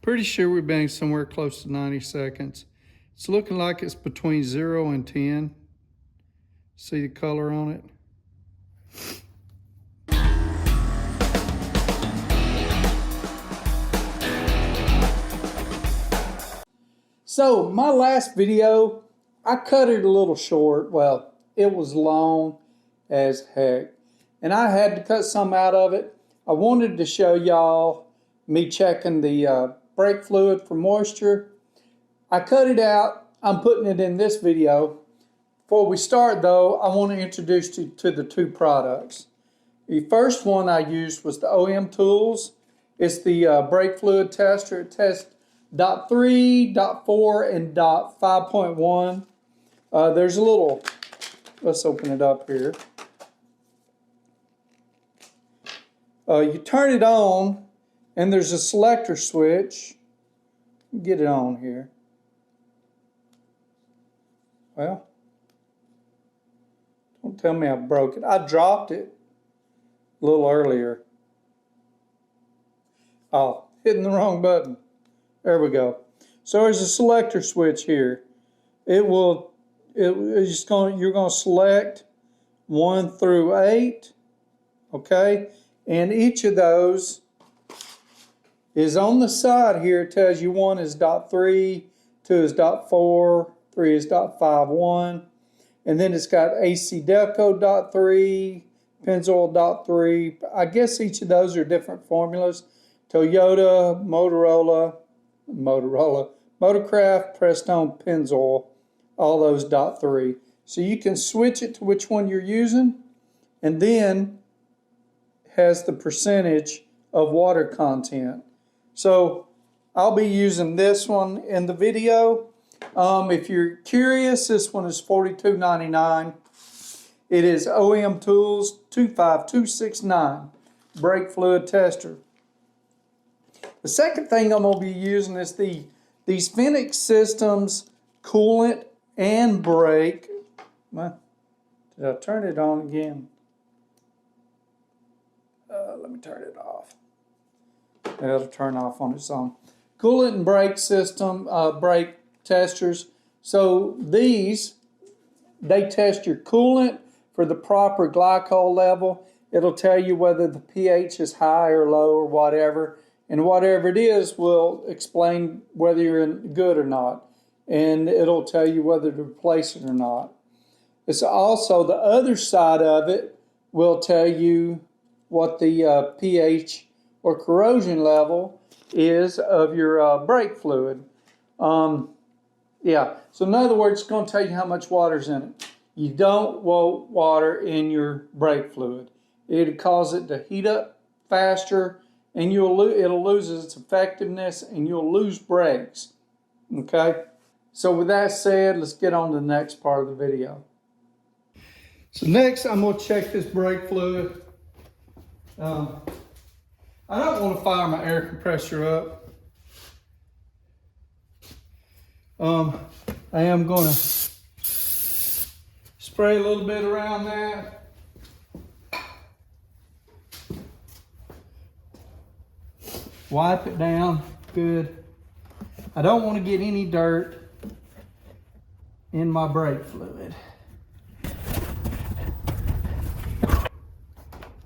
Pretty sure we've been somewhere close to 90 seconds. It's looking like it's between 0 and 10. See the color on it? So my last video, I cut it a little short. Well, it was long as heck. And I had to cut some out of it. I wanted to show y'all me checking the brake fluid for moisture. I cut it out. I'm putting it in this video. Before we start though, I want to introduce you to the two products. The first one I used was the OEM tools. It's the brake fluid tester. It tests .3, .4, and .5.1. There's a little, let's open it up here. You turn it on, and there's a selector switch. Get it on here. Well, don't tell me I broke it. I dropped it a little earlier. Oh, hitting the wrong button. There we go. So there's a selector switch here. You're going to select 1 through 8, okay? And each of those is on the side here. It tells you 1 is .3, 2 is .4, 3 is .51, and then it's got AC Delco .3, Pennzoil .3. I guess each of those are different formulas. Toyota, Motorcraft, Prestone, Pennzoil, all those .3. So you can switch it to which one you're using, and then has the percentage of water content. So I'll be using this one in the video. If you're curious, this one is $42.99. It is OEM Tools 25269 brake fluid tester. The second thing I'm going to be using is these Phoenix Systems coolant and brake. Well, did I turn it on again? Let me turn it off. It'll turn off on its own. Coolant and brake system, brake testers. So these, they test your coolant for the proper glycol level. It'll tell you whether the pH is high or low or whatever. And whatever it is will explain whether you're in good or not. And it'll tell you whether to replace it or not. It's also the other side of it will tell you what the pH or corrosion level is of your brake fluid. Yeah, so in other words, it's going to tell you how much water's in it. You don't want water in your brake fluid. It'll cause it to heat up faster, and it'll lose its effectiveness, and you'll lose brakes. Okay? So with that said, let's get on to the next part of the video. So next, I'm going to check this brake fluid. I don't want to fire my air compressor up. I am going to spray a little bit around that. Wipe it down good. I don't want to get any dirt in my brake fluid.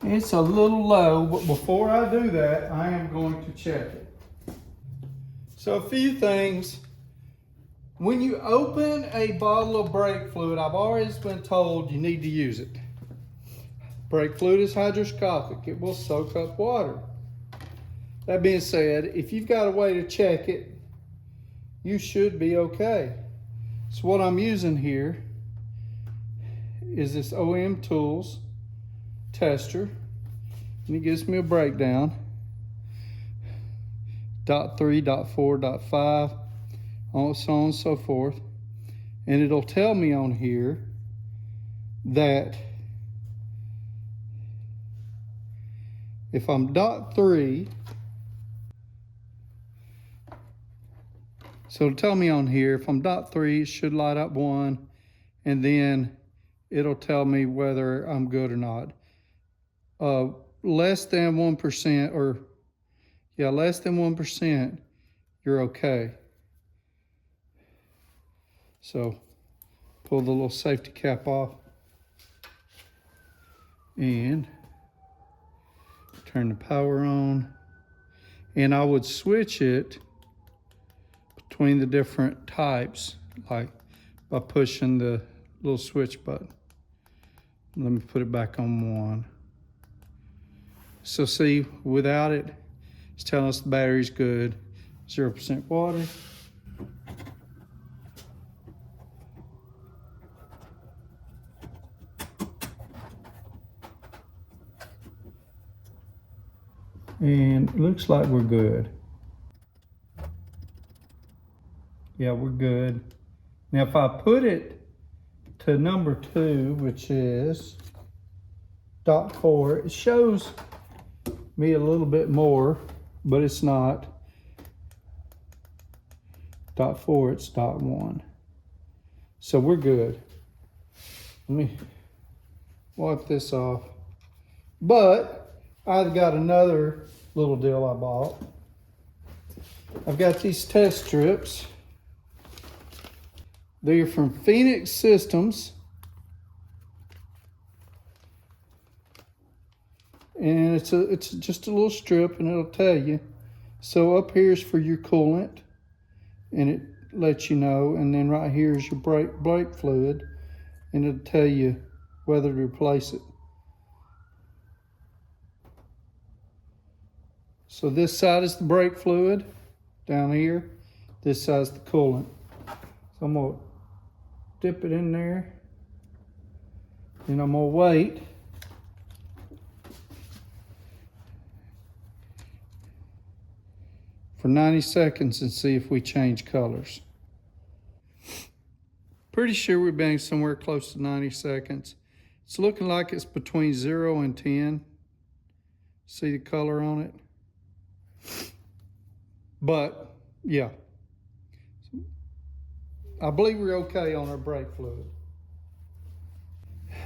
It's a little low, but before I do that, I am going to check it. So a few things. When you open a bottle of brake fluid, I've always been told you need to use it. Brake fluid is hydroscopic. It will soak up water. That being said, if you've got a way to check it, you should be okay. So what I'm using here is this OEM Tools tester, and it gives me a breakdown. .3, .4, .5, so on and so forth. And it'll tell me on here that if I'm .3, so it'll tell me on here if I'm .3, it should light up 1, and then it'll tell me whether I'm good or not. Less than 1%, or yeah, less than 1%, you're okay. So pull the little safety cap off and turn the power on. And I would switch it between the different types, like by pushing the little switch button. Let me put it back on 1. So see, without it, it's telling us the battery's good. 0% water. And it looks like we're good. Yeah, we're good. Now if I put it to number 2, which is dot 4, it shows me a little bit more, but it's not dot 4, it's dot 1. So we're good. Let me wipe this off. But I've got another little deal I bought. I've got these test strips. They're from Phoenix Systems. And it's just a little strip, and it'll tell you. So up here is for your coolant, and it lets you know. And then right here is your brake fluid, and it'll tell you whether to replace it. So this side is the brake fluid down here. This side is the coolant. So I'm gonna dip it in there, and I'm gonna wait for 90 seconds and see if we change colors. Pretty sure we've been somewhere close to 90 seconds. It's looking like it's between 0 and 10. See the color on it? But yeah, I believe we're okay on our brake fluid.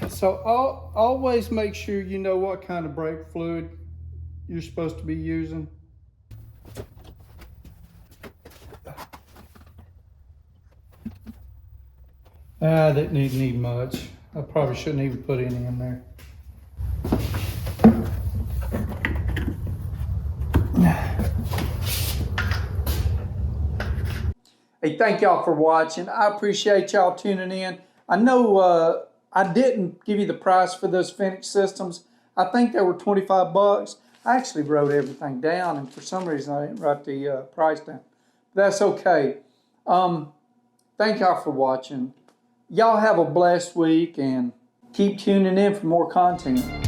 So always make sure you know what kind of brake fluid you're supposed to be using. I didn't need much. I probably shouldn't even put any in there. Hey, thank y'all for watching. I appreciate y'all tuning in. I know I didn't give you the price for those Phoenix Systems. I think they were 25 bucks. I actually wrote everything down, and for some reason I didn't write the price down. But that's okay. Thank y'all for watching. Y'all have a blessed week, and keep tuning in for more content.